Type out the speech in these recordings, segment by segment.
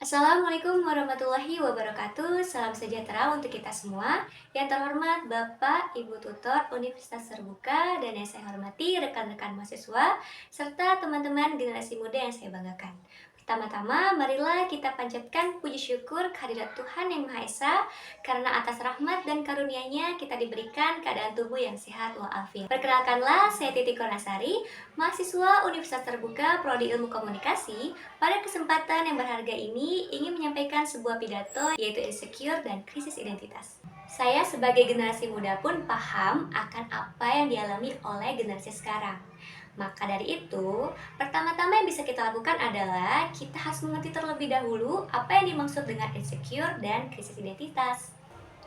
Assalamualaikum warahmatullahi wabarakatuh. Salam sejahtera untuk kita semua. Yang terhormat Bapak, Ibu Tutor Universitas Terbuka, dan yang saya hormati rekan-rekan mahasiswa, serta teman-teman generasi muda yang saya banggakan. Pertama-tama, marilah kita panjatkan puji syukur kehadirat Tuhan Yang Maha Esa, karena atas rahmat dan karunia-Nya kita diberikan keadaan tubuh yang sehat walafiat. Perkenalkanlah, saya Titi Konasari, mahasiswa Universitas Terbuka Prodi Ilmu Komunikasi. Pada kesempatan yang berharga ini, ingin menyampaikan sebuah pidato yaitu insecure dan krisis identitas. Saya sebagai generasi muda pun paham akan apa yang dialami oleh generasi sekarang. Maka dari itu, pertama-tama yang bisa kita lakukan adalah kita harus mengerti terlebih dahulu apa yang dimaksud dengan insecure dan krisis identitas.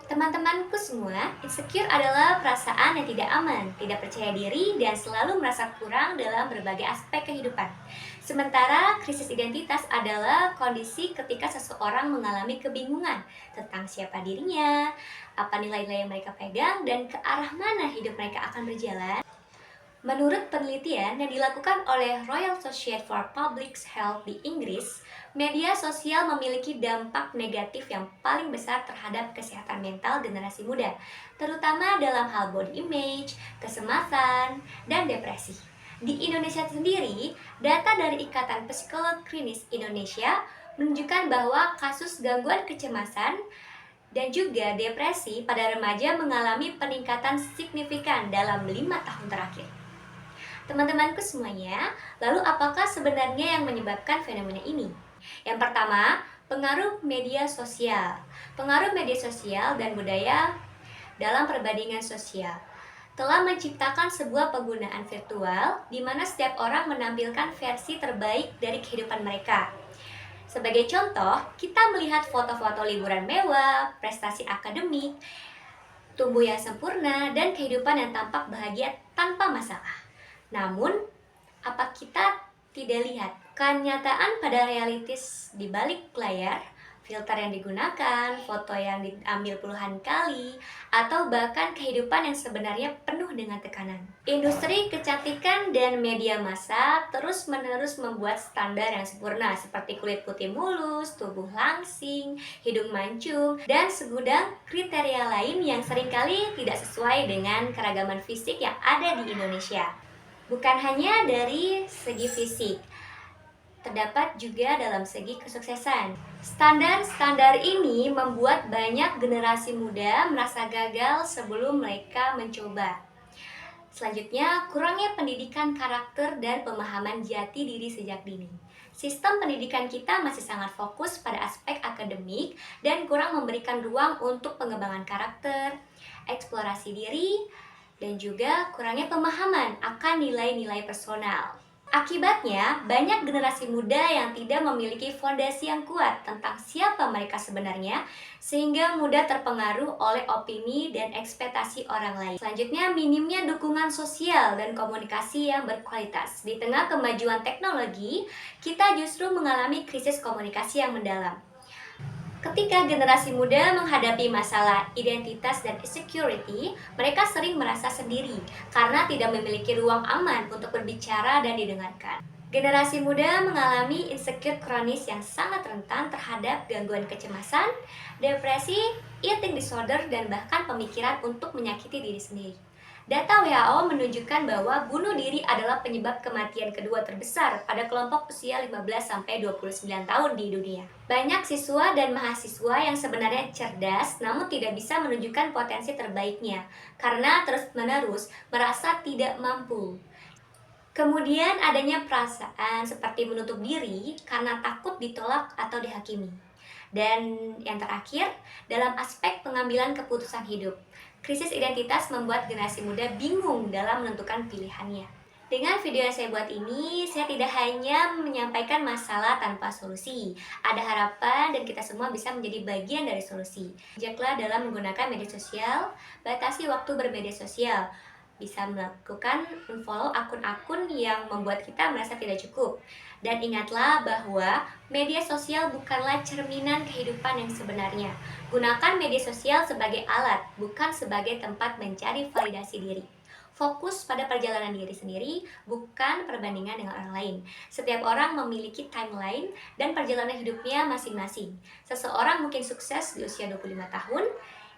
Teman-temanku semua, insecure adalah perasaan yang tidak aman, tidak percaya diri, dan selalu merasa kurang dalam berbagai aspek kehidupan. Sementara krisis identitas adalah kondisi ketika seseorang mengalami kebingungan tentang siapa dirinya, apa nilai-nilai yang mereka pegang, dan ke arah mana hidup mereka akan berjalan. Menurut penelitian yang dilakukan oleh Royal Society for Public Health di Inggris, media sosial memiliki dampak negatif yang paling besar terhadap kesehatan mental generasi muda, terutama dalam hal body image, kecemasan, dan depresi. Di Indonesia sendiri, data dari Ikatan Psikolog Klinis Indonesia menunjukkan bahwa kasus gangguan kecemasan dan juga depresi pada remaja mengalami peningkatan signifikan dalam 5 tahun terakhir. Teman-temanku semuanya, lalu apakah sebenarnya yang menyebabkan fenomena ini? Yang pertama, pengaruh media sosial. Pengaruh media sosial dan budaya dalam perbandingan sosial telah menciptakan sebuah penggunaan virtual di mana setiap orang menampilkan versi terbaik dari kehidupan mereka. Sebagai contoh, kita melihat foto-foto liburan mewah, prestasi akademik, tubuh yang sempurna, dan kehidupan yang tampak bahagia tanpa masalah. Namun, apa kita tidak lihat kenyataan pada realitas di balik layar, filter yang digunakan, foto yang diambil puluhan kali, atau bahkan kehidupan yang sebenarnya penuh dengan tekanan. Industri kecantikan dan media massa terus-menerus membuat standar yang sempurna seperti kulit putih mulus, tubuh langsing, hidung mancung, dan segudang kriteria lain yang seringkali tidak sesuai dengan keragaman fisik yang ada di Indonesia. Bukan hanya dari segi fisik, terdapat juga dalam segi kesuksesan. Standar-standar ini membuat banyak generasi muda merasa gagal sebelum mereka mencoba. Selanjutnya, kurangnya pendidikan karakter dan pemahaman jati diri sejak dini. Sistem pendidikan kita masih sangat fokus pada aspek akademik dan kurang memberikan ruang untuk pengembangan karakter, eksplorasi diri, dan juga kurangnya pemahaman akan nilai-nilai personal. Akibatnya, banyak generasi muda yang tidak memiliki fondasi yang kuat tentang siapa mereka sebenarnya, sehingga mudah terpengaruh oleh opini dan ekspektasi orang lain. Selanjutnya, minimnya dukungan sosial dan komunikasi yang berkualitas. Di tengah kemajuan teknologi, kita justru mengalami krisis komunikasi yang mendalam. Ketika generasi muda menghadapi masalah identitas dan insecurity, mereka sering merasa sendiri karena tidak memiliki ruang aman untuk berbicara dan didengarkan. Generasi muda mengalami insecure kronis yang sangat rentan terhadap gangguan kecemasan, depresi, eating disorder, dan bahkan pemikiran untuk menyakiti diri sendiri. Data WHO menunjukkan bahwa bunuh diri adalah penyebab kematian kedua terbesar pada kelompok usia 15-29 tahun di dunia. Banyak siswa dan mahasiswa yang sebenarnya cerdas namun tidak bisa menunjukkan potensi terbaiknya karena terus-menerus merasa tidak mampu. Kemudian adanya perasaan seperti menutup diri karena takut ditolak atau dihakimi. Dan yang terakhir, dalam aspek pengambilan keputusan hidup, krisis identitas membuat generasi muda bingung dalam menentukan pilihannya. Dengan video yang saya buat ini, saya tidak hanya menyampaikan masalah tanpa solusi. Ada harapan dan kita semua bisa menjadi bagian dari solusi. Bijaklah dalam menggunakan media sosial, batasi waktu bermedia sosial. Bisa melakukan unfollow akun-akun yang membuat kita merasa tidak cukup. Dan ingatlah bahwa media sosial bukanlah cerminan kehidupan yang sebenarnya. Gunakan media sosial sebagai alat, bukan sebagai tempat mencari validasi diri. Fokus pada perjalanan diri sendiri, bukan perbandingan dengan orang lain. Setiap orang memiliki timeline dan perjalanan hidupnya masing-masing. Seseorang mungkin sukses di usia 25 tahun,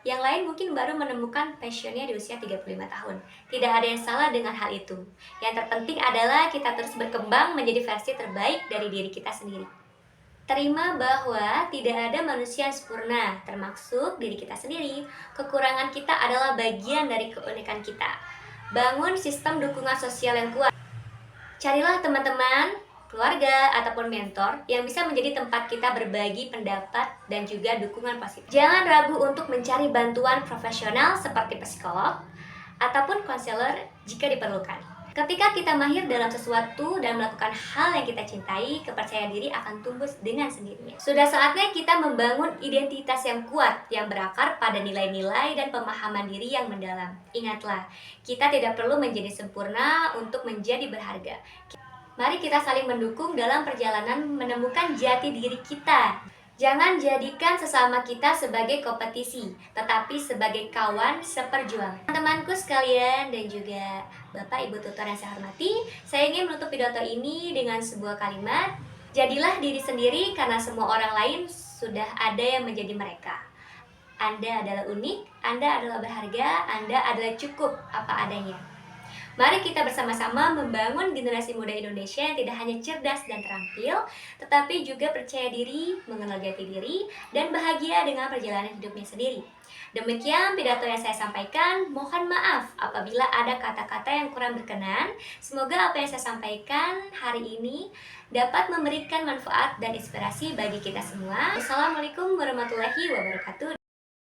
yang lain mungkin baru menemukan passionnya di usia 35 tahun. Tidak ada yang salah dengan hal itu. Yang terpenting adalah kita terus berkembang menjadi versi terbaik dari diri kita sendiri. Terima bahwa tidak ada manusia yang sempurna, termasuk diri kita sendiri. Kekurangan kita adalah bagian dari keunikan kita. Bangun sistem dukungan sosial yang kuat. Carilah teman-teman, keluarga, ataupun mentor yang bisa menjadi tempat kita berbagi pendapat dan juga dukungan positif. Jangan ragu untuk mencari bantuan profesional seperti psikolog ataupun konselor jika diperlukan. Ketika kita mahir dalam sesuatu dan melakukan hal yang kita cintai, kepercayaan diri akan tumbuh dengan sendirinya. Sudah saatnya kita membangun identitas yang kuat, yang berakar pada nilai-nilai dan pemahaman diri yang mendalam. Ingatlah, kita tidak perlu menjadi sempurna untuk menjadi berharga. Mari kita saling mendukung dalam perjalanan menemukan jati diri kita. Jangan jadikan sesama kita sebagai kompetisi, tetapi sebagai kawan seperjuangan. Teman-temanku sekalian dan juga Bapak Ibu tutor yang saya hormati, saya ingin menutup pidato ini dengan sebuah kalimat. Jadilah diri sendiri karena semua orang lain sudah ada yang menjadi mereka. Anda adalah unik, Anda adalah berharga, Anda adalah cukup apa adanya. Mari kita bersama-sama membangun generasi muda Indonesia yang tidak hanya cerdas dan terampil, tetapi juga percaya diri, mengenal jati diri, dan bahagia dengan perjalanan hidupnya sendiri. Demikian pidato yang saya sampaikan. Mohon maaf apabila ada kata-kata yang kurang berkenan. Semoga apa yang saya sampaikan hari ini dapat memberikan manfaat dan inspirasi bagi kita semua. Wassalamualaikum warahmatullahi wabarakatuh.